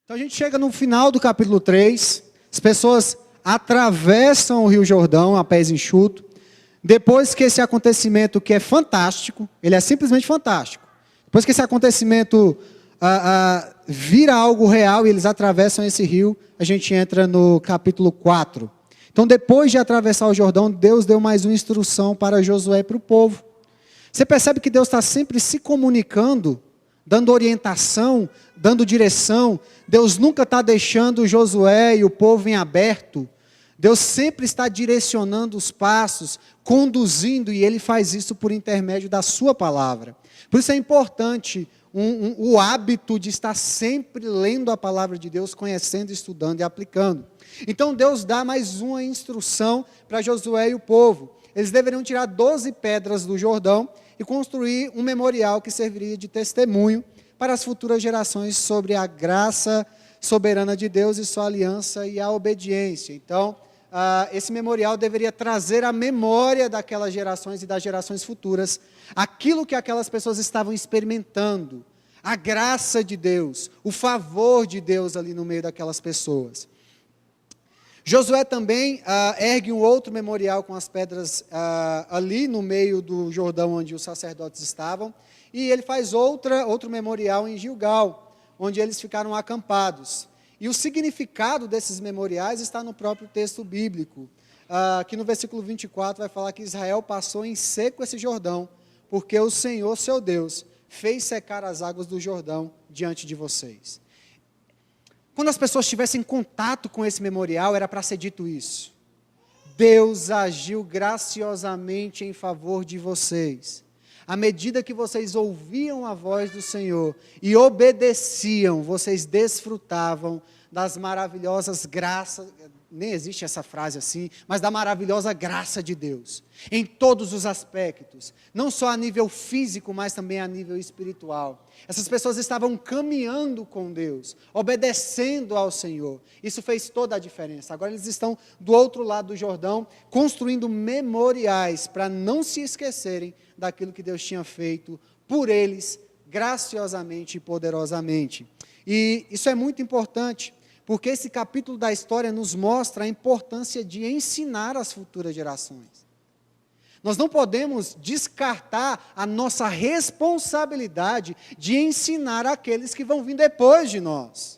Então a gente chega no final do capítulo 3, as pessoas atravessam o Rio Jordão a pés enxutos. Depois que esse acontecimento, que é fantástico, ele é simplesmente fantástico. Depois que esse acontecimento vira algo real e eles atravessam esse rio, a gente entra no capítulo 4. Então, depois de atravessar o Jordão, Deus deu mais uma instrução para Josué e para o povo. Você percebe que Deus está sempre se comunicando, dando orientação, dando direção. Deus nunca está deixando Josué e o povo em aberto. Deus sempre está direcionando os passos, conduzindo, e Ele faz isso por intermédio da sua palavra. Por isso é importante o hábito de estar sempre lendo a palavra de Deus, conhecendo, estudando e aplicando. Então Deus dá mais uma instrução para Josué e o povo. Eles deveriam tirar 12 pedras do Jordão e construir um memorial que serviria de testemunho para as futuras gerações sobre a graça soberana de Deus e sua aliança e a obediência. Então, esse memorial deveria trazer à memória daquelas gerações e das gerações futuras aquilo que aquelas pessoas estavam experimentando, a graça de Deus, o favor de Deus ali no meio daquelas pessoas. Josué também ergue um outro memorial com as pedras ali no meio do Jordão onde os sacerdotes estavam, e ele faz outro memorial em Gilgal, onde eles ficaram acampados. E o significado desses memoriais está no próprio texto bíblico, que no versículo 24 vai falar que Israel passou em seco esse Jordão, porque o Senhor, seu Deus, fez secar as águas do Jordão diante de vocês. Quando as pessoas tivessem contato com esse memorial, era para ser dito isso: Deus agiu graciosamente em favor de vocês. À medida que vocês ouviam a voz do Senhor e obedeciam, vocês desfrutavam das maravilhosas graças, nem existe essa frase assim, mas da maravilhosa graça de Deus, em todos os aspectos, não só a nível físico, mas também a nível espiritual. Essas pessoas estavam caminhando com Deus, obedecendo ao Senhor. Isso fez toda a diferença. Agora eles estão do outro lado do Jordão, construindo memoriais para não se esquecerem daquilo que Deus tinha feito por eles, graciosamente e poderosamente. E isso é muito importante, porque esse capítulo da história nos mostra a importância de ensinar as futuras gerações. Nós não podemos descartar a nossa responsabilidade de ensinar aqueles que vão vir depois de nós.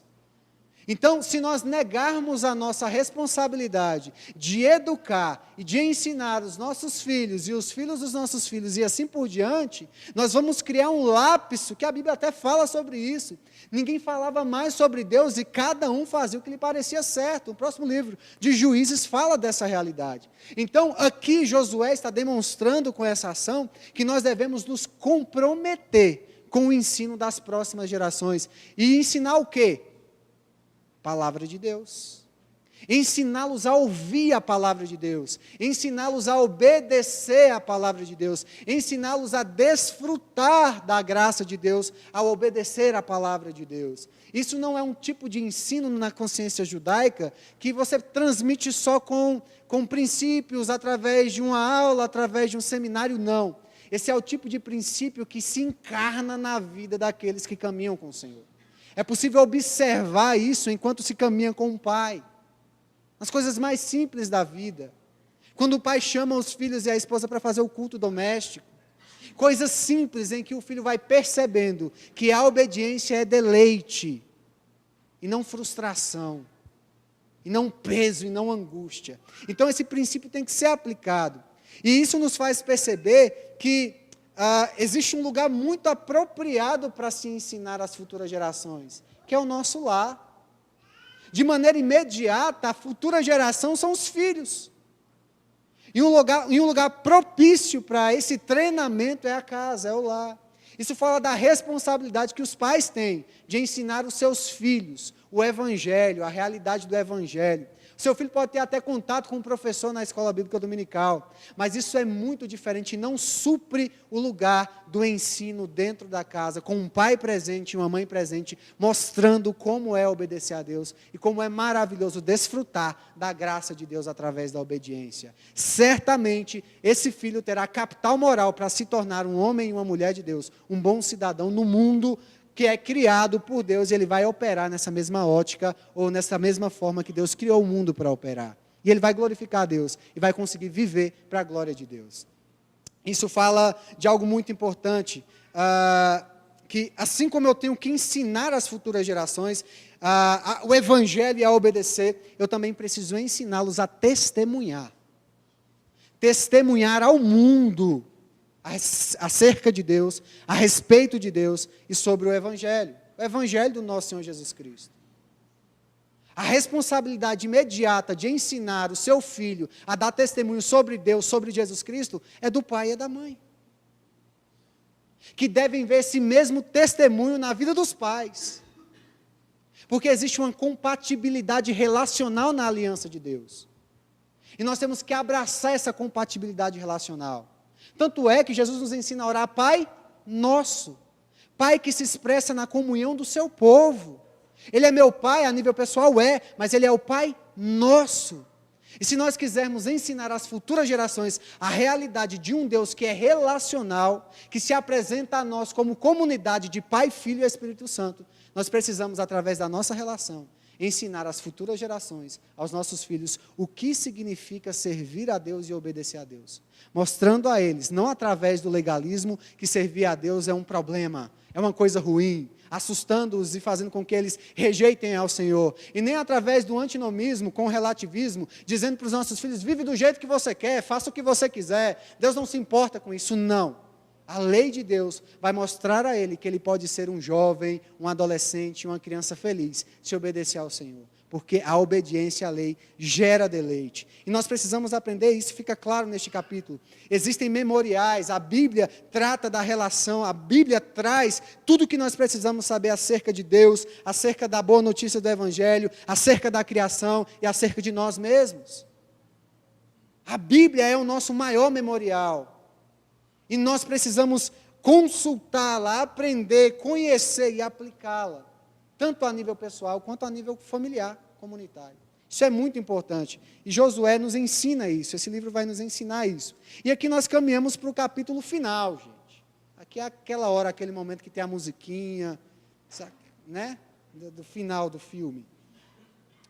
Então, se nós negarmos a nossa responsabilidade de educar e de ensinar os nossos filhos e os filhos dos nossos filhos e assim por diante, nós vamos criar um lapso, que a Bíblia até fala sobre isso. Ninguém falava mais sobre Deus e cada um fazia o que lhe parecia certo. O próximo livro de Juízes fala dessa realidade. Então, aqui Josué está demonstrando com essa ação que nós devemos nos comprometer com o ensino das próximas gerações. E ensinar o quê? Palavra de Deus, ensiná-los a ouvir a palavra de Deus, ensiná-los a obedecer a palavra de Deus, ensiná-los a desfrutar da graça de Deus, ao obedecer a palavra de Deus. Isso não é um tipo de ensino na consciência judaica que você transmite só com princípios, através de uma aula, através de um seminário, não. Esse é o tipo de princípio que se encarna na vida daqueles que caminham com o Senhor. É possível observar isso enquanto se caminha com o pai, nas coisas mais simples da vida. Quando o pai chama os filhos e a esposa para fazer o culto doméstico, coisas simples em que o filho vai percebendo que a obediência é deleite, e não frustração, e não peso, e não angústia. Então esse princípio tem que ser aplicado, e isso nos faz perceber que existe um lugar muito apropriado para se ensinar às futuras gerações, que é o nosso lar. De maneira imediata, a futura geração são os filhos. E um lugar propício para esse treinamento é a casa, é o lar. Isso fala da responsabilidade que os pais têm de ensinar os seus filhos o Evangelho, a realidade do Evangelho. Seu filho pode ter até contato com um professor na escola bíblica dominical, mas isso é muito diferente e não supre o lugar do ensino dentro da casa, com um pai presente e uma mãe presente, mostrando como é obedecer a Deus e como é maravilhoso desfrutar da graça de Deus através da obediência. Certamente, esse filho terá capital moral para se tornar um homem e uma mulher de Deus, um bom cidadão no mundo que é criado por Deus, e ele vai operar nessa mesma ótica, ou nessa mesma forma que Deus criou o mundo para operar. E ele vai glorificar a Deus, e vai conseguir viver para a glória de Deus. Isso fala de algo muito importante, que assim como eu tenho que ensinar às futuras gerações o evangelho e a obedecer, eu também preciso ensiná-los a testemunhar. Testemunhar ao mundo acerca de Deus, a respeito de Deus e sobre o evangelho do nosso Senhor Jesus Cristo. A responsabilidade imediata de ensinar o seu filho a dar testemunho sobre Deus, sobre Jesus Cristo, é do pai e da mãe, que devem ver esse mesmo testemunho na vida dos pais, porque existe uma compatibilidade relacional na aliança de Deus, e nós temos que abraçar essa compatibilidade relacional. Tanto é que Jesus nos ensina a orar, Pai Nosso, Pai que se expressa na comunhão do seu povo. Ele é meu Pai, a nível pessoal mas Ele é o Pai Nosso. E se nós quisermos ensinar às futuras gerações a realidade de um Deus que é relacional, que se apresenta a nós como comunidade de Pai, Filho e Espírito Santo, nós precisamos, através da nossa relação, ensinar às futuras gerações, aos nossos filhos, o que significa servir a Deus e obedecer a Deus. Mostrando a eles, não através do legalismo, que servir a Deus é um problema, é uma coisa ruim, assustando-os e fazendo com que eles rejeitem ao Senhor. E nem através do antinomismo, com o relativismo, dizendo para os nossos filhos, vive do jeito que você quer, faça o que você quiser, Deus não se importa com isso, não. A lei de Deus vai mostrar a ele que ele pode ser um jovem, um adolescente, uma criança feliz, se obedecer ao Senhor. Porque a obediência à lei gera deleite. E nós precisamos aprender, isso fica claro neste capítulo. Existem memoriais, a Bíblia trata da relação, a Bíblia traz tudo o que nós precisamos saber acerca de Deus, acerca da boa notícia do Evangelho, acerca da criação e acerca de nós mesmos. A Bíblia é o nosso maior memorial. E nós precisamos consultá-la, aprender, conhecer e aplicá-la, tanto a nível pessoal quanto a nível familiar, comunitário. Isso é muito importante. E Josué nos ensina isso, esse livro vai nos ensinar isso. E aqui nós caminhamos para o capítulo final, gente. Aqui é aquela hora, aquele momento que tem a musiquinha, né? Do final do filme.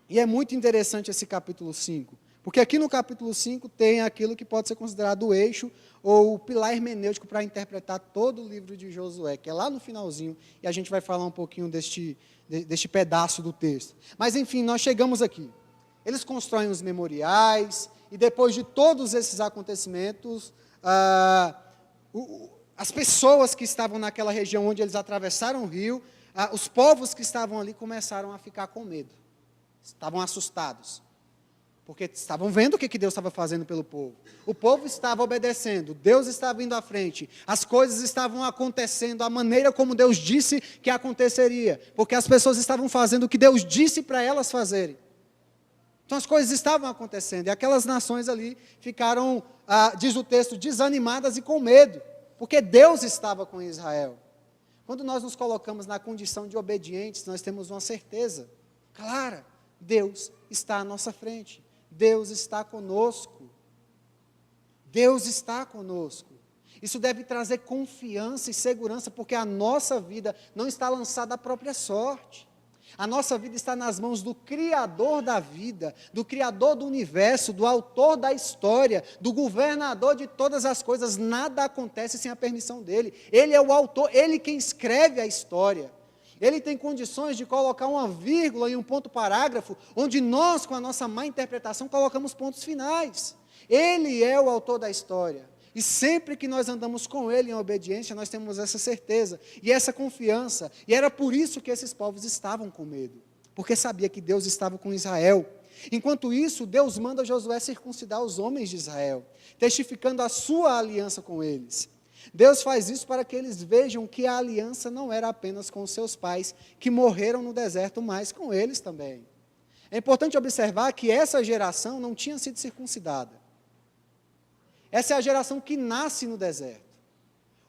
E é muito interessante esse capítulo 5. Porque aqui no capítulo 5 tem aquilo que pode ser considerado o eixo ou o pilar hermenêutico para interpretar todo o livro de Josué, que é lá no finalzinho, e a gente vai falar um pouquinho deste pedaço do texto. Mas enfim, nós chegamos aqui. Eles constroem os memoriais, e depois de todos esses acontecimentos, as pessoas que estavam naquela região onde eles atravessaram o rio, os povos que estavam ali começaram a ficar com medo, estavam assustados. Porque estavam vendo o que Deus estava fazendo pelo povo. O povo estava obedecendo, Deus estava indo à frente, as coisas estavam acontecendo, a maneira como Deus disse que aconteceria, porque as pessoas estavam fazendo o que Deus disse para elas fazerem. Então as coisas estavam acontecendo, e aquelas nações ali ficaram, diz o texto, desanimadas e com medo, porque Deus estava com Israel. Quando nós nos colocamos na condição de obedientes, nós temos uma certeza clara, Deus está à nossa frente. Deus está conosco. Deus está conosco. Isso deve trazer confiança e segurança, porque a nossa vida não está lançada à própria sorte. A nossa vida está nas mãos do Criador da vida, do Criador do universo, do autor da história, do governador de todas as coisas. Nada acontece sem a permissão dele. Ele é o autor, ele quem escreve a história. Ele tem condições de colocar uma vírgula e um ponto parágrafo, onde nós, com a nossa má interpretação, colocamos pontos finais. Ele é o autor da história. E sempre que nós andamos com Ele em obediência, nós temos essa certeza e essa confiança. E era por isso que esses povos estavam com medo, porque sabia que Deus estava com Israel. Enquanto isso, Deus manda Josué circuncidar os homens de Israel, testificando a sua aliança com eles. Deus faz isso para que eles vejam que a aliança não era apenas com os seus pais, que morreram no deserto, mas com eles também. É importante observar que essa geração não tinha sido circuncidada. Essa é a geração que nasce no deserto.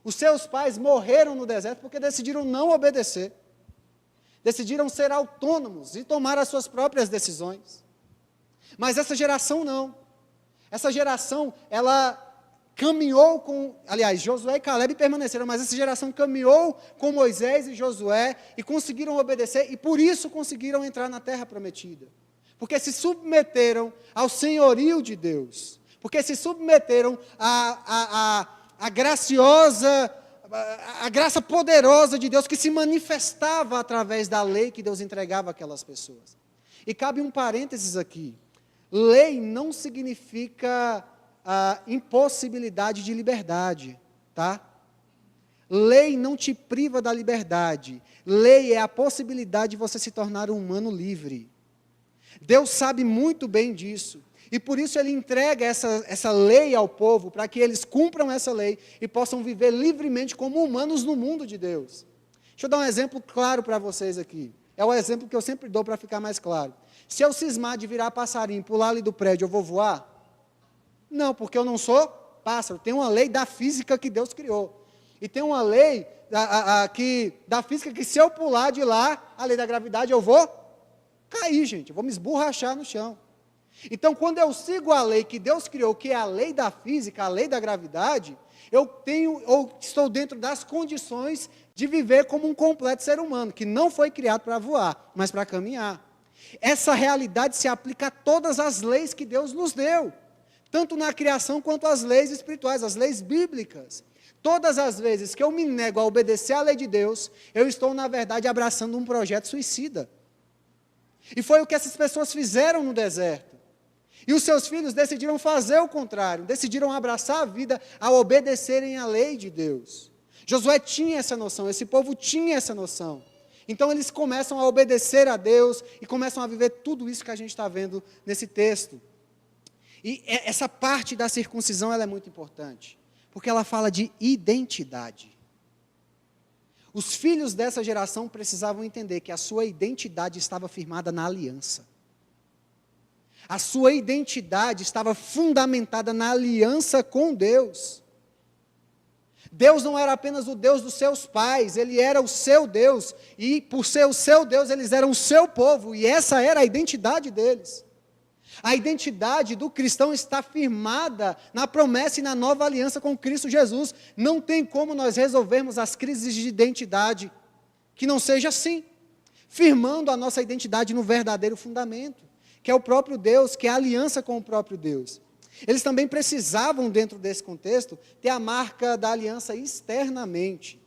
Os seus pais morreram no deserto porque decidiram não obedecer. Decidiram ser autônomos e tomar as suas próprias decisões. Mas essa geração não. Essa geração, ela caminhou com, aliás, Josué e Caleb permaneceram, mas essa geração caminhou com Moisés e Josué e conseguiram obedecer e por isso conseguiram entrar na terra prometida. Porque se submeteram ao senhorio de Deus, porque se submeteram à graciosa, a graça poderosa de Deus que se manifestava através da lei que Deus entregava àquelas pessoas. E cabe um parênteses aqui, lei não significa impossibilidade de liberdade, tá? Lei não te priva da liberdade. Lei é a possibilidade de você se tornar um humano livre. Deus sabe muito bem disso. E por isso Ele entrega essa lei ao povo, para que eles cumpram essa lei e possam viver livremente como humanos no mundo de Deus. Deixa eu dar um exemplo claro para vocês aqui. É o exemplo que eu sempre dou para ficar mais claro. Se eu cismar de virar passarinho, pular ali do prédio, eu vou voar? Não, porque eu não sou pássaro. Tem uma lei da física que Deus criou. E tem uma lei da física que se eu pular de lá, a lei da gravidade, eu vou cair, gente. Eu vou me esborrachar no chão. Então, quando eu sigo a lei que Deus criou, que é a lei da física, a lei da gravidade, eu estou dentro das condições de viver como um completo ser humano, que não foi criado para voar, mas para caminhar. Essa realidade se aplica a todas as leis que Deus nos deu. Tanto na criação quanto as leis espirituais, as leis bíblicas. Todas as vezes que eu me nego a obedecer à lei de Deus, eu estou, na verdade, abraçando um projeto suicida. E foi o que essas pessoas fizeram no deserto. E os seus filhos decidiram fazer o contrário, decidiram abraçar a vida ao obedecerem à lei de Deus. Josué tinha essa noção, esse povo tinha essa noção. Então eles começam a obedecer a Deus e começam a viver tudo isso que a gente está vendo nesse texto. E essa parte da circuncisão ela é muito importante, porque ela fala de identidade. Os filhos dessa geração precisavam entender que a sua identidade estava firmada na aliança. A sua identidade estava fundamentada na aliança com Deus. Deus não era apenas o Deus dos seus pais, Ele era o seu Deus, e por ser o seu Deus, eles eram o seu povo, e essa era a identidade deles. A identidade do cristão está firmada na promessa e na nova aliança com Cristo Jesus. Não tem como nós resolvermos as crises de identidade que não seja assim, firmando a nossa identidade no verdadeiro fundamento, que é o próprio Deus, que é a aliança com o próprio Deus. Eles também precisavam, dentro desse contexto, ter a marca da aliança externamente,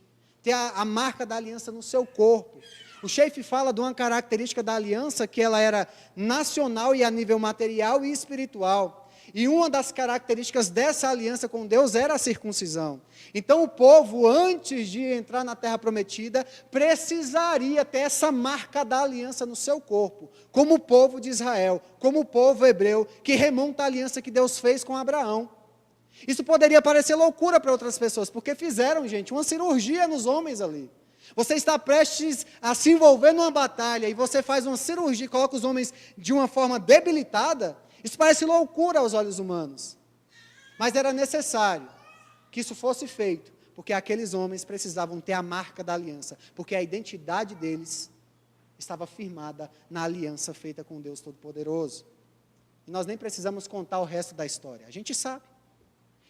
ter a marca da aliança no seu corpo. O Schaeff fala de uma característica da aliança que ela era nacional e a nível material e espiritual. E uma das características dessa aliança com Deus era a circuncisão. Então o povo, antes de entrar na terra prometida, precisaria ter essa marca da aliança no seu corpo, como o povo de Israel, como o povo hebreu, que remonta a aliança que Deus fez com Abraão. Isso poderia parecer loucura para outras pessoas, porque fizeram, gente, uma cirurgia nos homens ali. Você está prestes a se envolver numa batalha e você faz uma cirurgia e coloca os homens de uma forma debilitada, isso parece loucura aos olhos humanos. Mas era necessário que isso fosse feito, porque aqueles homens precisavam ter a marca da aliança, porque a identidade deles estava firmada na aliança feita com Deus Todo-Poderoso. E nós nem precisamos contar o resto da história, a gente sabe.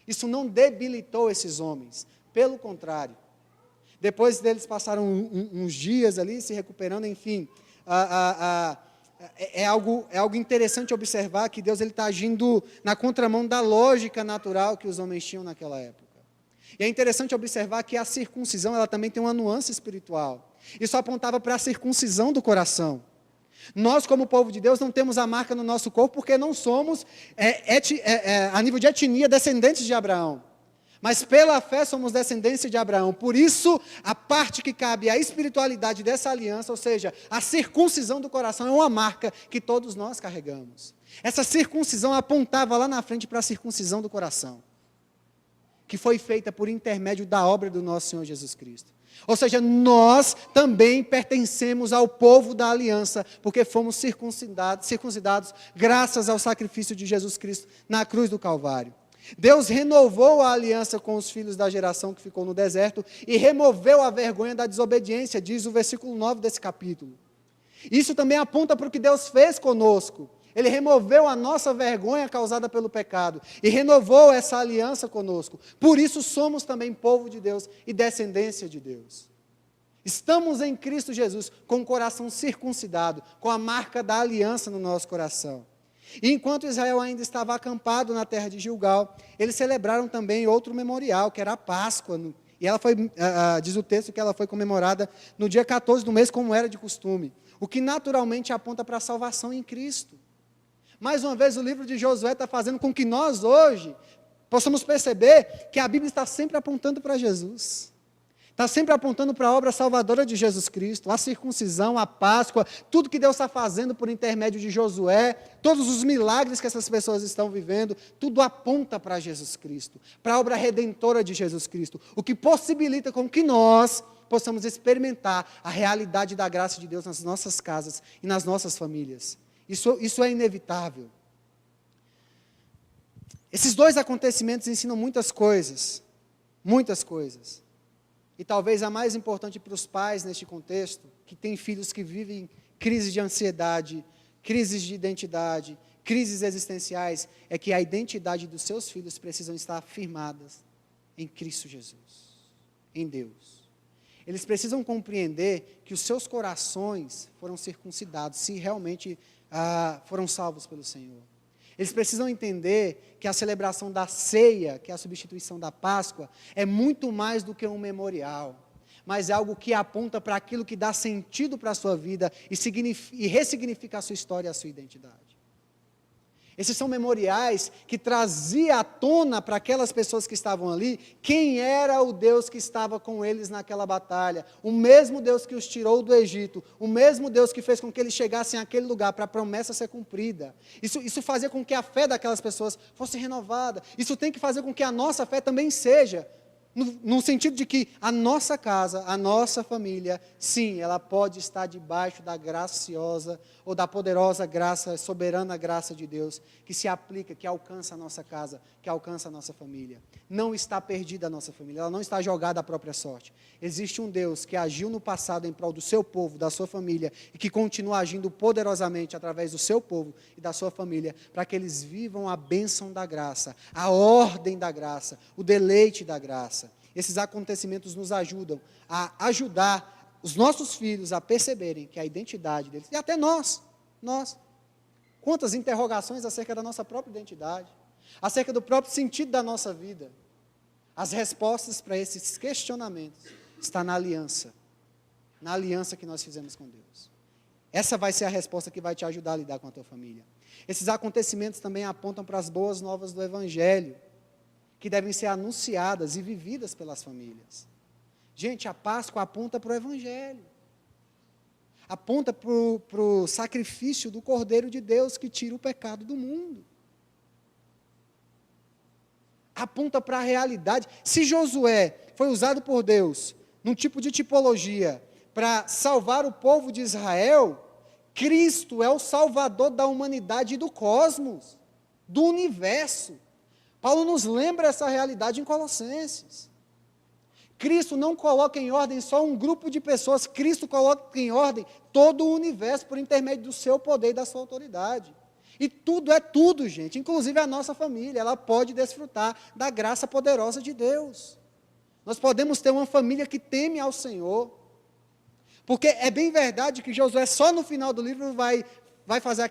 Isso não debilitou esses homens, pelo contrário. Depois deles passaram uns dias ali, se recuperando, enfim. É algo interessante observar que Deus está agindo na contramão da lógica natural que os homens tinham naquela época. E é interessante observar que a circuncisão ela também tem uma nuance espiritual. Isso apontava para a circuncisão do coração. Nós, como povo de Deus, não temos a marca no nosso corpo porque não somos, a nível de etnia, descendentes de Abraão. Mas pela fé somos descendência de Abraão. Por isso, a parte que cabe à espiritualidade dessa aliança, ou seja, a circuncisão do coração, é uma marca que todos nós carregamos. Essa circuncisão apontava lá na frente para a circuncisão do coração, que foi feita por intermédio da obra do nosso Senhor Jesus Cristo. Ou seja, nós também pertencemos ao povo da aliança, porque fomos circuncidados graças ao sacrifício de Jesus Cristo na cruz do Calvário. Deus renovou a aliança com os filhos da geração que ficou no deserto e removeu a vergonha da desobediência, diz o versículo 9 desse capítulo. Isso também aponta para o que Deus fez conosco. Ele removeu a nossa vergonha causada pelo pecado e renovou essa aliança conosco. Por isso somos também povo de Deus e descendência de Deus. Estamos em Cristo Jesus com o coração circuncidado, com a marca da aliança no nosso coração. E enquanto Israel ainda estava acampado na terra de Gilgal, eles celebraram também outro memorial, que era a Páscoa. E ela foi, diz o texto que ela foi comemorada no dia 14 do mês, como era de costume. O que naturalmente aponta para a salvação em Cristo. Mais uma vez, o livro de Josué está fazendo com que nós hoje possamos perceber que a Bíblia está sempre apontando para Jesus. Está sempre apontando para a obra salvadora de Jesus Cristo, a circuncisão, a Páscoa, tudo que Deus está fazendo por intermédio de Josué, todos os milagres que essas pessoas estão vivendo, tudo aponta para Jesus Cristo, para a obra redentora de Jesus Cristo, o que possibilita com que nós possamos experimentar a realidade da graça de Deus nas nossas casas e nas nossas famílias. Isso é inevitável. Esses dois acontecimentos ensinam muitas coisas, muitas coisas. E talvez a mais importante para os pais neste contexto, que têm filhos que vivem crises de ansiedade, crises de identidade, crises existenciais, é que a identidade dos seus filhos precisam estar firmadas em Cristo Jesus, em Deus. Eles precisam compreender que os seus corações foram circuncidados, se realmente foram salvos pelo Senhor. Eles precisam entender que a celebração da ceia, que é a substituição da Páscoa, é muito mais do que um memorial, mas é algo que aponta para aquilo que dá sentido para a sua vida e ressignifica a sua história e a sua identidade. Esses são memoriais que traziam à tona para aquelas pessoas que estavam ali, quem era o Deus que estava com eles naquela batalha, o mesmo Deus que os tirou do Egito, o mesmo Deus que fez com que eles chegassem àquele lugar para a promessa ser cumprida. Isso fazia com que a fé daquelas pessoas fosse renovada, isso tem que fazer com que a nossa fé também seja, no sentido de que a nossa casa, a nossa família, sim, ela pode estar debaixo da graciosa ou da poderosa graça, soberana graça de Deus, que se aplica, que alcança a nossa casa, que alcança a nossa família. Não está perdida a nossa família, ela não está jogada à própria sorte. Existe um Deus que agiu no passado em prol do seu povo, da sua família, e que continua agindo poderosamente através do seu povo e da sua família, para que eles vivam a bênção da graça, a ordem da graça, o deleite da graça. Esses acontecimentos nos ajudam a ajudar os nossos filhos a perceberem que a identidade deles, e até nós, quantas interrogações acerca da nossa própria identidade, acerca do próprio sentido da nossa vida. As respostas para esses questionamentos estão na aliança que nós fizemos com Deus. Essa vai ser a resposta que vai te ajudar a lidar com a tua família. Esses acontecimentos também apontam para as boas novas do Evangelho, que devem ser anunciadas e vividas pelas famílias. Gente, a Páscoa aponta para o Evangelho. Aponta para o sacrifício do Cordeiro de Deus que tira o pecado do mundo. Aponta para a realidade. Se Josué foi usado por Deus num tipo de tipologia para salvar o povo de Israel, Cristo é o Salvador da humanidade e do cosmos, do universo. Paulo nos lembra essa realidade em Colossenses. Cristo não coloca em ordem só um grupo de pessoas, Cristo coloca em ordem todo o universo por intermédio do seu poder e da sua autoridade. E tudo é tudo, gente, inclusive a nossa família, ela pode desfrutar da graça poderosa de Deus. Nós podemos ter uma família que teme ao Senhor, porque é bem verdade que Josué só no final do livro vai fazer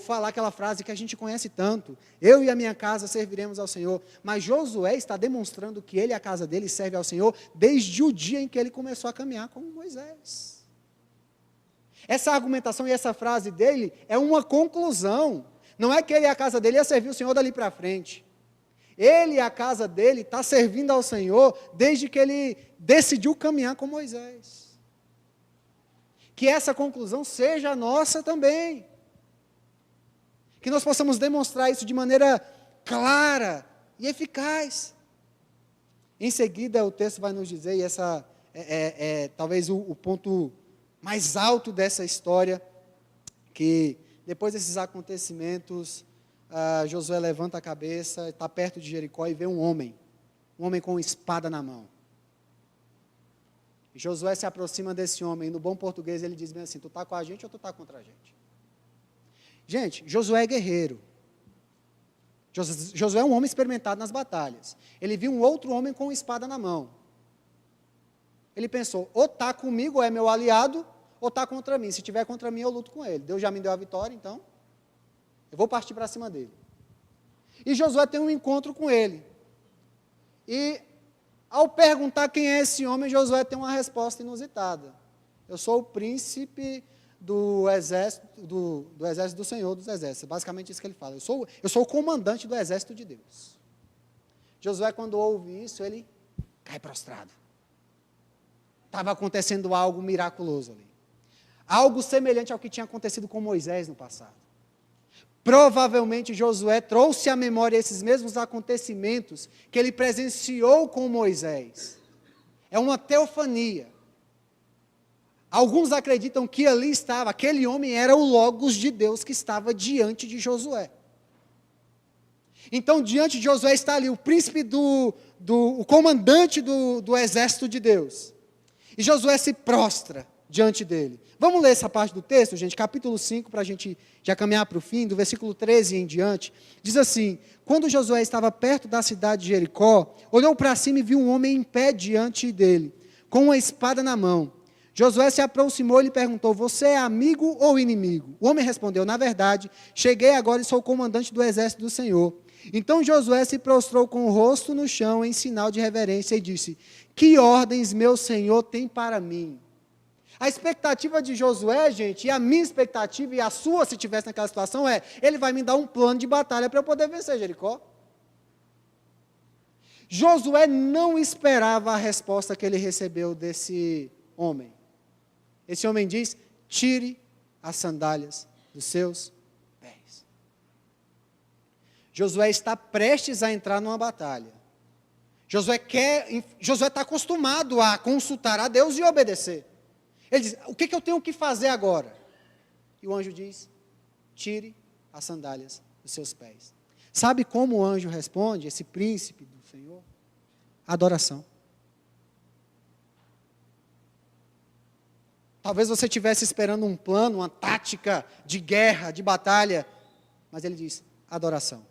falar aquela frase que a gente conhece tanto, eu e a minha casa serviremos ao Senhor, mas Josué está demonstrando que ele e a casa dele servem ao Senhor desde o dia em que ele começou a caminhar com Moisés. Essa argumentação e essa frase dele é uma conclusão, não é que ele e a casa dele ia servir o Senhor dali para frente, ele e a casa dele está servindo ao Senhor desde que ele decidiu caminhar com Moisés. Que essa conclusão seja nossa também. Que nós possamos demonstrar isso de maneira clara e eficaz. Em seguida, o texto vai nos dizer, e essa é talvez o ponto mais alto dessa história, que depois desses acontecimentos, Josué levanta a cabeça, está perto de Jericó e vê um homem com uma espada na mão. Josué se aproxima desse homem, e no bom português ele diz bem assim, tu está com a gente ou tu está contra a gente? Gente, Josué é guerreiro. Josué é um homem experimentado nas batalhas. Ele viu um outro homem com uma espada na mão. Ele pensou, ou está comigo, ou é meu aliado, ou está contra mim. Se estiver contra mim, eu luto com ele. Deus já me deu a vitória, então eu vou partir para cima dele. E Josué tem um encontro com ele. E ao perguntar quem é esse homem, Josué tem uma resposta inusitada. Eu sou o príncipe do exército do Senhor dos Exércitos. Basicamente isso que ele fala. Eu sou o comandante do exército de Deus. Josué, quando ouve isso, ele cai prostrado. Estava acontecendo algo miraculoso ali. Algo semelhante ao que tinha acontecido com Moisés no passado. Provavelmente Josué trouxe à memória esses mesmos acontecimentos que ele presenciou com Moisés. É uma teofania. Alguns acreditam que ali estava, aquele homem era o Logos de Deus que estava diante de Josué. Então, diante de Josué está ali o príncipe o comandante do exército de Deus. E Josué se prostra diante dele. Vamos ler essa parte do texto, gente, capítulo 5, para a gente já caminhar para o fim, do versículo 13 em diante. Diz assim: quando Josué estava perto da cidade de Jericó, olhou para cima e viu um homem em pé diante dele, com uma espada na mão. Josué se aproximou e lhe perguntou, você é amigo ou inimigo? O homem respondeu, na verdade, cheguei agora e sou o comandante do exército do Senhor. Então Josué se prostrou com o rosto no chão em sinal de reverência e disse, que ordens meu Senhor tem para mim? A expectativa de Josué, gente, e a minha expectativa e a sua, se tivesse naquela situação, é, ele vai me dar um plano de batalha para eu poder vencer Jericó. Josué não esperava a resposta que ele recebeu desse homem. Esse homem diz, tire as sandálias dos seus pés. Josué está prestes a entrar numa batalha. Josué está acostumado a consultar a Deus e obedecer. Ele diz, o que eu tenho que fazer agora? E o anjo diz, tire as sandálias dos seus pés. Sabe como o anjo responde, esse príncipe do Senhor? Adoração. Talvez você estivesse esperando um plano, uma tática de guerra, de batalha, mas ele diz, adoração.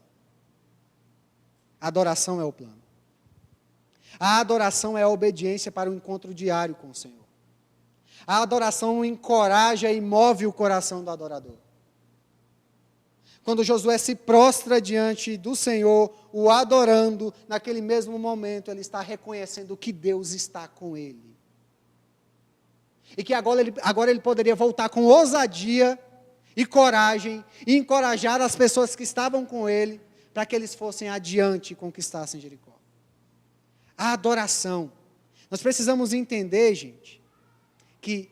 Adoração é o plano. A adoração é a obediência para o encontro diário com o Senhor. A adoração encoraja e move o coração do adorador. Quando Josué se prostra diante do Senhor, o adorando, naquele mesmo momento ele está reconhecendo que Deus está com ele. E que agora ele poderia voltar com ousadia e coragem, e encorajar as pessoas que estavam com ele, para que eles fossem adiante e conquistassem Jericó. A adoração. Nós precisamos entender, gente, que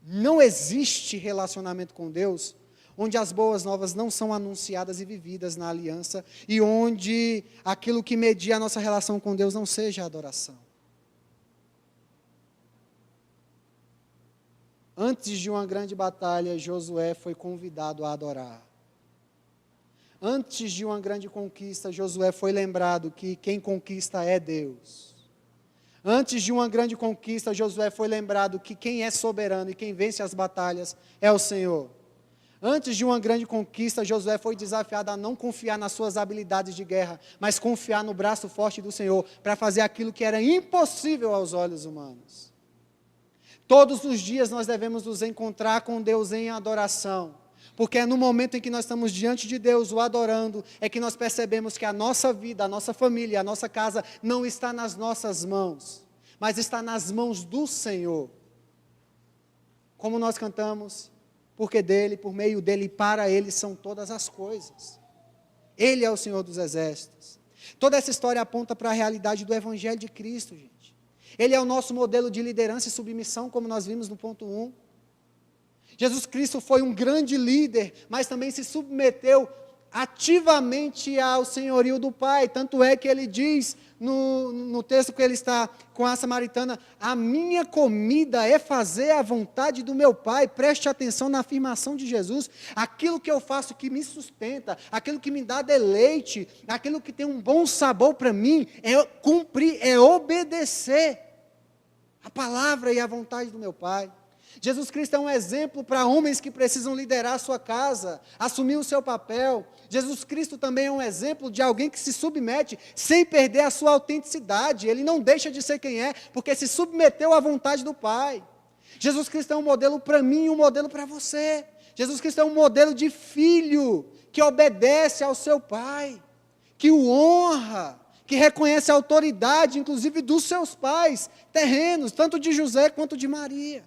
não existe relacionamento com Deus onde as boas novas não são anunciadas e vividas na aliança, e onde aquilo que media a nossa relação com Deus não seja a adoração. Antes de uma grande batalha, Josué foi convidado a adorar. Antes de uma grande conquista, Josué foi lembrado que quem conquista é Deus. Antes de uma grande conquista, Josué foi lembrado que quem é soberano e quem vence as batalhas é o Senhor. Antes de uma grande conquista, Josué foi desafiado a não confiar nas suas habilidades de guerra, mas confiar no braço forte do Senhor para fazer aquilo que era impossível aos olhos humanos. Todos os dias nós devemos nos encontrar com Deus em adoração, porque é no momento em que nós estamos diante de Deus, o adorando, é que nós percebemos que a nossa vida, a nossa família, a nossa casa não está nas nossas mãos, mas está nas mãos do Senhor. Como nós cantamos, porque dele, por meio dele e para ele são todas as coisas. Ele é o Senhor dos exércitos. Toda essa história aponta para a realidade do Evangelho de Cristo, gente. Ele é o nosso modelo de liderança e submissão, como nós vimos no ponto 1. Jesus Cristo foi um grande líder, mas também se submeteu ativamente ao senhorio do Pai. Tanto é que ele diz no texto que ele está com a samaritana, a minha comida é fazer a vontade do meu Pai. Preste atenção na afirmação de Jesus. Aquilo que eu faço que me sustenta, aquilo que me dá deleite, aquilo que tem um bom sabor para mim, é cumprir, é obedecer a palavra e a vontade do meu Pai. Jesus Cristo é um exemplo para homens que precisam liderar a sua casa, assumir o seu papel. Jesus Cristo também é um exemplo de alguém que se submete sem perder a sua autenticidade. Ele não deixa de ser quem é, porque se submeteu à vontade do Pai. Jesus Cristo é um modelo para mim e um modelo para você. Jesus Cristo é um modelo de filho que obedece ao seu Pai, que o honra, que reconhece a autoridade, inclusive dos seus pais terrenos, tanto de José quanto de Maria.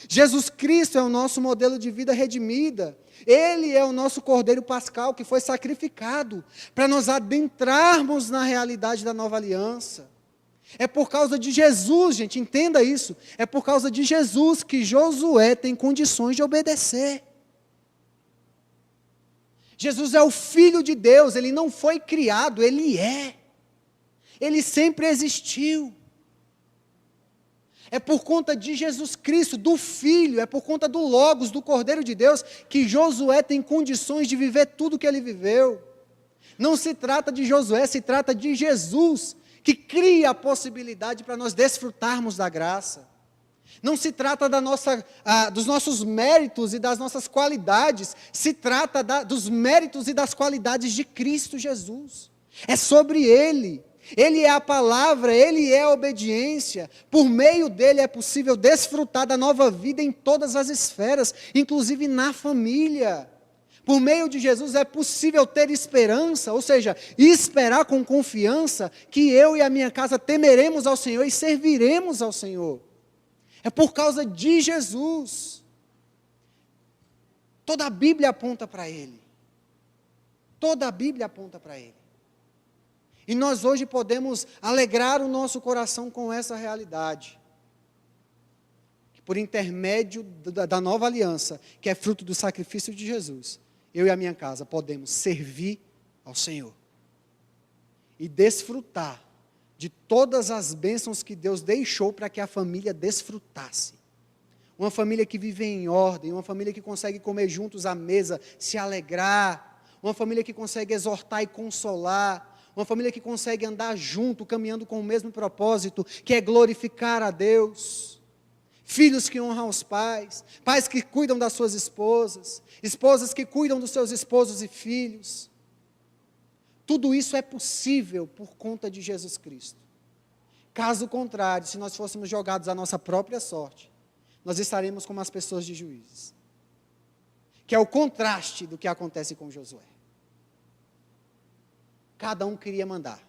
Jesus Cristo é o nosso modelo de vida redimida. Ele é o nosso Cordeiro Pascal que foi sacrificado para nós adentrarmos na realidade da nova aliança. É por causa de Jesus, gente, entenda isso. É por causa de Jesus que Josué tem condições de obedecer. Jesus é o Filho de Deus, ele não foi criado, ele é. Ele sempre existiu. É por conta de Jesus Cristo, do Filho, é por conta do Logos, do Cordeiro de Deus, que Josué tem condições de viver tudo que ele viveu. Não se trata de Josué, se trata de Jesus, que cria a possibilidade para nós desfrutarmos da graça. Não se trata dos nossos méritos e das nossas qualidades, se trata dos méritos e das qualidades de Cristo Jesus. É sobre Ele. Ele é a palavra, Ele é a obediência. Por meio dEle é possível desfrutar da nova vida em todas as esferas, inclusive na família. Por meio de Jesus é possível ter esperança, ou seja, esperar com confiança que eu e a minha casa temeremos ao Senhor e serviremos ao Senhor. É por causa de Jesus. Toda a Bíblia aponta para Ele. Toda a Bíblia aponta para Ele. E nós hoje podemos alegrar o nosso coração com essa realidade. Que por intermédio da nova aliança, que é fruto do sacrifício de Jesus, eu e a minha casa podemos servir ao Senhor. E desfrutar de todas as bênçãos que Deus deixou para que a família desfrutasse. Uma família que vive em ordem, uma família que consegue comer juntos à mesa, se alegrar, uma família que consegue exortar e consolar, uma família que consegue andar junto, caminhando com o mesmo propósito, que é glorificar a Deus. Filhos que honram os pais, pais que cuidam das suas esposas, esposas que cuidam dos seus esposos e filhos. Tudo isso é possível por conta de Jesus Cristo. Caso contrário, se nós fôssemos jogados à nossa própria sorte, nós estaremos como as pessoas de Juízes, que é o contraste do que acontece com Josué. Cada um queria mandar.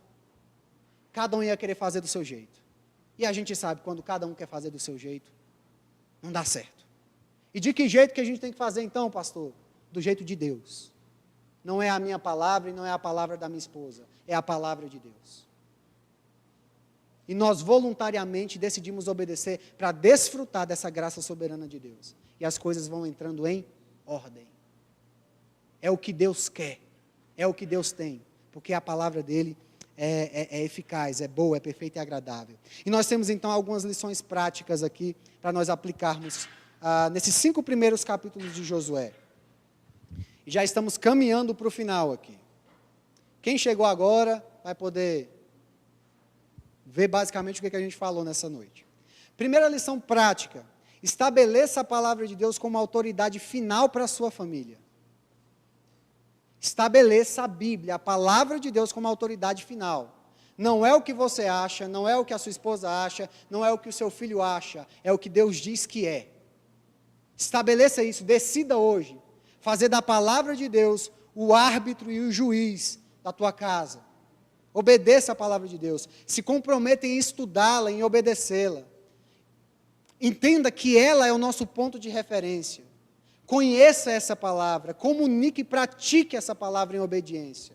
Cada um ia querer fazer do seu jeito. E a gente sabe, quando cada um quer fazer do seu jeito, não dá certo. E de que jeito que a gente tem que fazer então, pastor? Do jeito de Deus. Não é a minha palavra e não é a palavra da minha esposa. É a palavra de Deus. E nós voluntariamente decidimos obedecer para desfrutar dessa graça soberana de Deus. E as coisas vão entrando em ordem. É o que Deus quer. É o que Deus tem. Porque a palavra dele é eficaz, é boa, é perfeita e agradável. E nós temos então algumas lições práticas aqui para nós aplicarmos nesses 5 primeiros capítulos de Josué. E já estamos caminhando para o final aqui. Quem chegou agora vai poder ver basicamente o que a gente falou nessa noite. Primeira lição prática: estabeleça a palavra de Deus como autoridade final para a sua família. Estabeleça a Bíblia, a palavra de Deus como autoridade final. Não é o que você acha, não é o que a sua esposa acha, não é o que o seu filho acha, é o que Deus diz que é. Estabeleça isso, decida hoje, fazer da palavra de Deus o árbitro e o juiz da tua casa. Obedeça a palavra de Deus, se comprometa em estudá-la, em obedecê-la. Entenda que ela é o nosso ponto de referência. Conheça essa palavra, comunique e pratique essa palavra em obediência.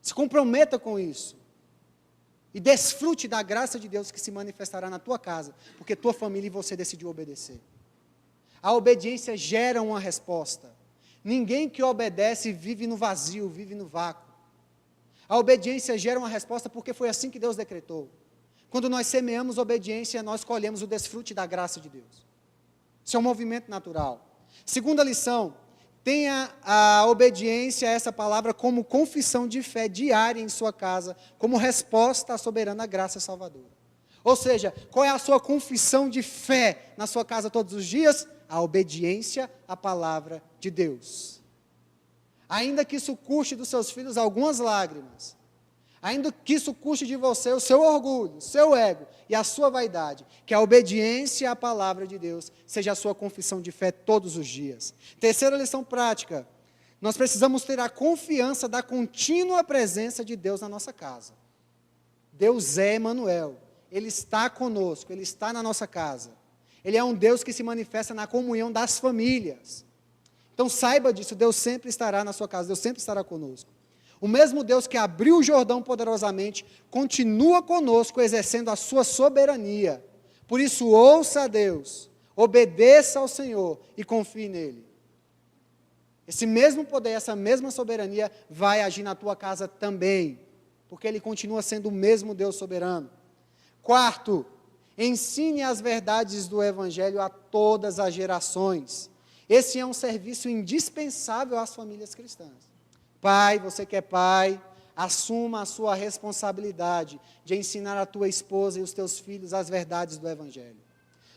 Se comprometa com isso. E desfrute da graça de Deus que se manifestará na tua casa, porque tua família e você decidiu obedecer. A obediência gera uma resposta. Ninguém que obedece vive no vazio, vive no vácuo. A obediência gera uma resposta porque foi assim que Deus decretou. Quando nós semeamos obediência, nós colhemos o desfrute da graça de Deus. Isso é um movimento natural. Segunda lição: tenha a obediência a essa palavra como confissão de fé diária em sua casa, como resposta à soberana graça salvadora. Ou seja, qual é a sua confissão de fé na sua casa todos os dias? A obediência à palavra de Deus. Ainda que isso custe dos seus filhos algumas lágrimas, ainda que isso custe de você o seu orgulho, o seu ego e a sua vaidade, que a obediência à palavra de Deus seja a sua confissão de fé todos os dias. Terceira lição prática, nós precisamos ter a confiança da contínua presença de Deus na nossa casa. Deus é Emanuel, Ele está conosco, Ele está na nossa casa. Ele é um Deus que se manifesta na comunhão das famílias. Então saiba disso, Deus sempre estará na sua casa, Deus sempre estará conosco. O mesmo Deus que abriu o Jordão poderosamente, continua conosco, exercendo a sua soberania. Por isso, ouça a Deus, obedeça ao Senhor e confie nele. Esse mesmo poder, essa mesma soberania vai agir na tua casa também, porque Ele continua sendo o mesmo Deus soberano. Quarto, ensine as verdades do Evangelho a todas as gerações. Esse é um serviço indispensável às famílias cristãs. Pai, você que é pai, assuma a sua responsabilidade de ensinar a tua esposa e os teus filhos as verdades do Evangelho.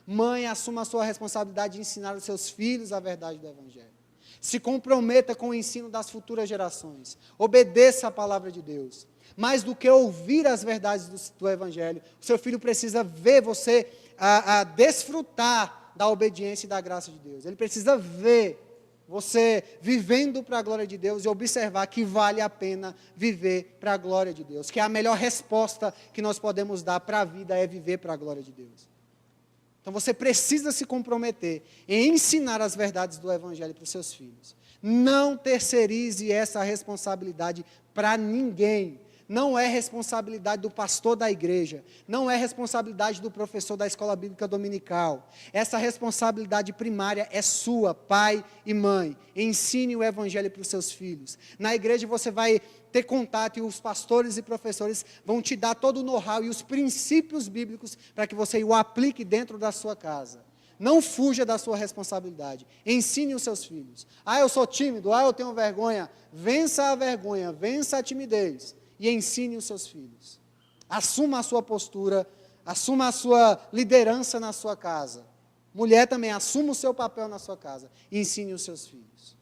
Mãe, assuma a sua responsabilidade de ensinar os seus filhos a verdade do Evangelho. Se comprometa com o ensino das futuras gerações. Obedeça a palavra de Deus. Mais do que ouvir as verdades do Evangelho, o seu filho precisa ver você a desfrutar da obediência e da graça de Deus. Ele precisa ver você vivendo para a glória de Deus e observar que vale a pena viver para a glória de Deus. Que a melhor resposta que nós podemos dar para a vida é viver para a glória de Deus. Então você precisa se comprometer em ensinar as verdades do Evangelho para os seus filhos. Não terceirize essa responsabilidade para ninguém. Não é responsabilidade do pastor da igreja, não é responsabilidade do professor da escola bíblica dominical. Essa responsabilidade primária é sua, pai e mãe. Ensine o Evangelho para os seus filhos. Na igreja você vai ter contato e os pastores e professores vão te dar todo o know-how e os princípios bíblicos para que você o aplique dentro da sua casa. Não fuja da sua responsabilidade. Ensine os seus filhos. Eu sou tímido, eu tenho vergonha. Vença a vergonha, vença a timidez. E ensine os seus filhos. Assuma a sua postura, assuma a sua liderança na sua casa. Mulher também, assuma o seu papel na sua casa. E ensine os seus filhos.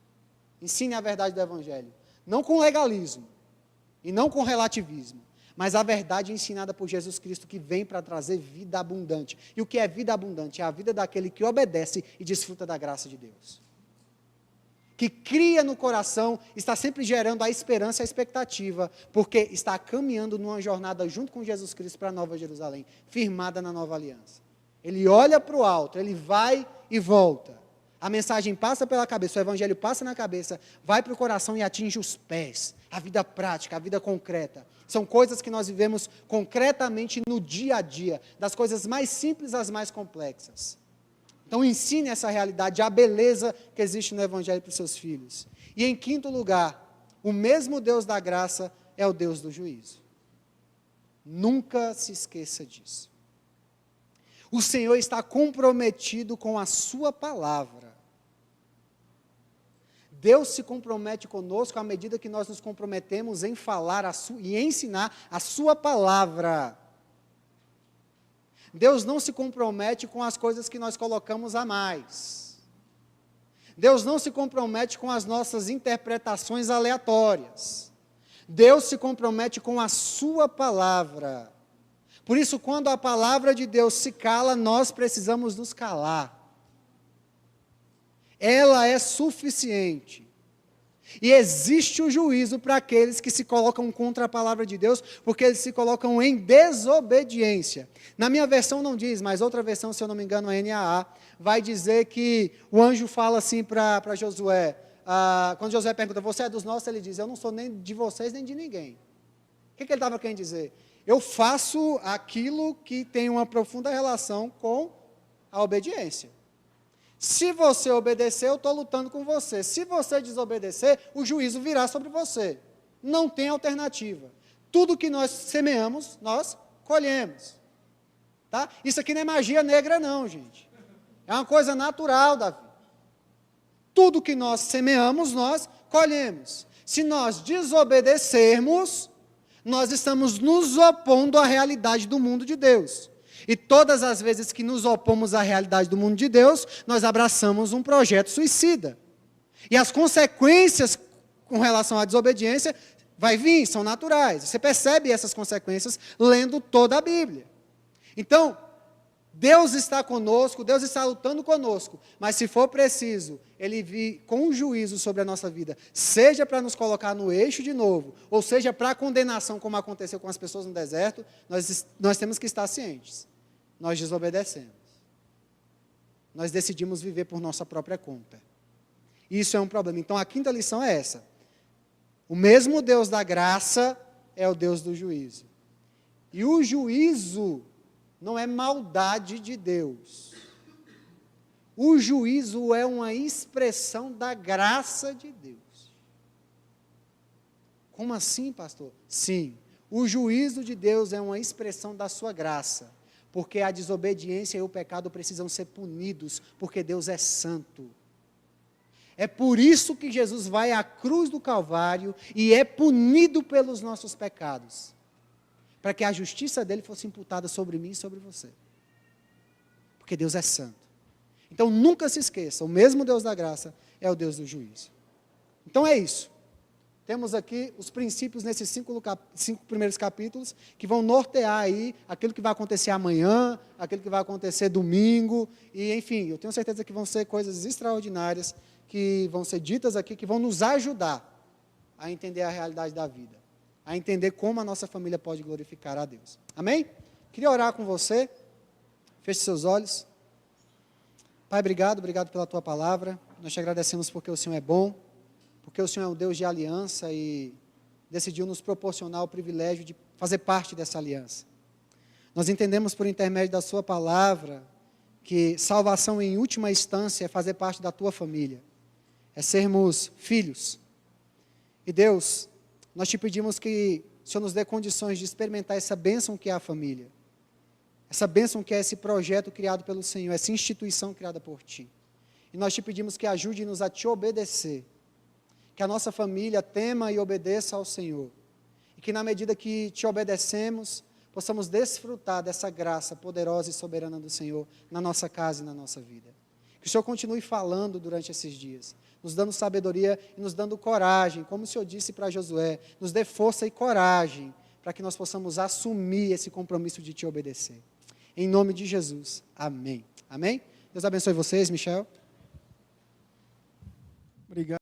Ensine a verdade do Evangelho. Não com legalismo, e não com relativismo, mas a verdade ensinada por Jesus Cristo, que vem para trazer vida abundante. E o que é vida abundante? É a vida daquele que obedece e desfruta da graça de Deus. Que cria no coração, está sempre gerando a esperança e a expectativa, porque está caminhando numa jornada junto com Jesus Cristo para a Nova Jerusalém, firmada na nova aliança. Ele olha para o alto, ele vai e volta. A mensagem passa pela cabeça, o Evangelho passa na cabeça, vai para o coração e atinge os pés. A vida prática, a vida concreta. São coisas que nós vivemos concretamente no dia a dia, das coisas mais simples às mais complexas. Então ensine essa realidade, a beleza que existe no Evangelho para os seus filhos. E em quinto lugar, o mesmo Deus da graça é o Deus do juízo. Nunca se esqueça disso. O Senhor está comprometido com a sua palavra. Deus se compromete conosco à medida que nós nos comprometemos em falar e ensinar a sua palavra. Deus não se compromete com as coisas que nós colocamos a mais. Deus não se compromete com as nossas interpretações aleatórias. Deus se compromete com a sua palavra. Por isso, quando a palavra de Deus se cala, nós precisamos nos calar. Ela é suficiente. E existe o juízo para aqueles que se colocam contra a palavra de Deus, porque eles se colocam em desobediência. Na minha versão não diz, mas outra versão, se eu não me engano, a NAA, vai dizer que o anjo fala assim para Josué, quando Josué pergunta, você é dos nossos? Ele diz, eu não sou nem de vocês, nem de ninguém. O que ele estava querendo dizer? Eu faço aquilo que tem uma profunda relação com a obediência. Se você obedecer, eu estou lutando com você. Se você desobedecer, o juízo virá sobre você. Não tem alternativa. Tudo que nós semeamos, nós colhemos. Tá? Isso aqui não é magia negra não, gente. É uma coisa natural da vida. Tudo que nós semeamos, nós colhemos. Se nós desobedecermos, nós estamos nos opondo à realidade do mundo de Deus. E todas as vezes que nos opomos à realidade do mundo de Deus, nós abraçamos um projeto suicida. E as consequências com relação à desobediência vai vir, são naturais. Você percebe essas consequências lendo toda a Bíblia. Então, Deus está conosco, Deus está lutando conosco, mas se for preciso, Ele vir com um juízo sobre a nossa vida, seja para nos colocar no eixo de novo, ou seja para a condenação, como aconteceu com as pessoas no deserto, nós temos que estar cientes. Nós desobedecemos. Nós decidimos viver por nossa própria conta. Isso é um problema. Então, a quinta lição é essa. O mesmo Deus da graça é o Deus do juízo. E o juízo não é maldade de Deus. O juízo é uma expressão da graça de Deus. Como assim, pastor? Sim, o juízo de Deus é uma expressão da sua graça, porque a desobediência e o pecado precisam ser punidos, porque Deus é santo. É por isso que Jesus vai à cruz do Calvário e é punido pelos nossos pecados, para que a justiça dele fosse imputada sobre mim e sobre você. Porque Deus é santo. Então nunca se esqueça, o mesmo Deus da graça é o Deus do juízo. Então é isso. Temos aqui os princípios nesses 5 primeiros capítulos, que vão nortear aí aquilo que vai acontecer amanhã, aquilo que vai acontecer domingo, e enfim, eu tenho certeza que vão ser coisas extraordinárias, que vão ser ditas aqui, que vão nos ajudar a entender a realidade da vida, a entender como a nossa família pode glorificar a Deus. Amém? Queria orar com você. Feche seus olhos. Pai, obrigado pela tua palavra. Nós te agradecemos porque o Senhor é bom, porque o Senhor é um Deus de aliança e decidiu nos proporcionar o privilégio de fazer parte dessa aliança. Nós entendemos por intermédio da sua palavra que salvação em última instância é fazer parte da tua família, é sermos filhos. E Deus, nós te pedimos que o Senhor nos dê condições de experimentar essa bênção que é a família. Essa bênção que é esse projeto criado pelo Senhor, essa instituição criada por Ti. E nós te pedimos que ajude-nos a Te obedecer. Que a nossa família tema e obedeça ao Senhor. E que na medida que Te obedecemos, possamos desfrutar dessa graça poderosa e soberana do Senhor na nossa casa e na nossa vida. Que o Senhor continue falando durante esses dias, nos dando sabedoria e nos dando coragem, como o Senhor disse para Josué, nos dê força e coragem, para que nós possamos assumir esse compromisso de Te obedecer. Em nome de Jesus. Amém. Amém? Deus abençoe vocês, Michel. Obrigado.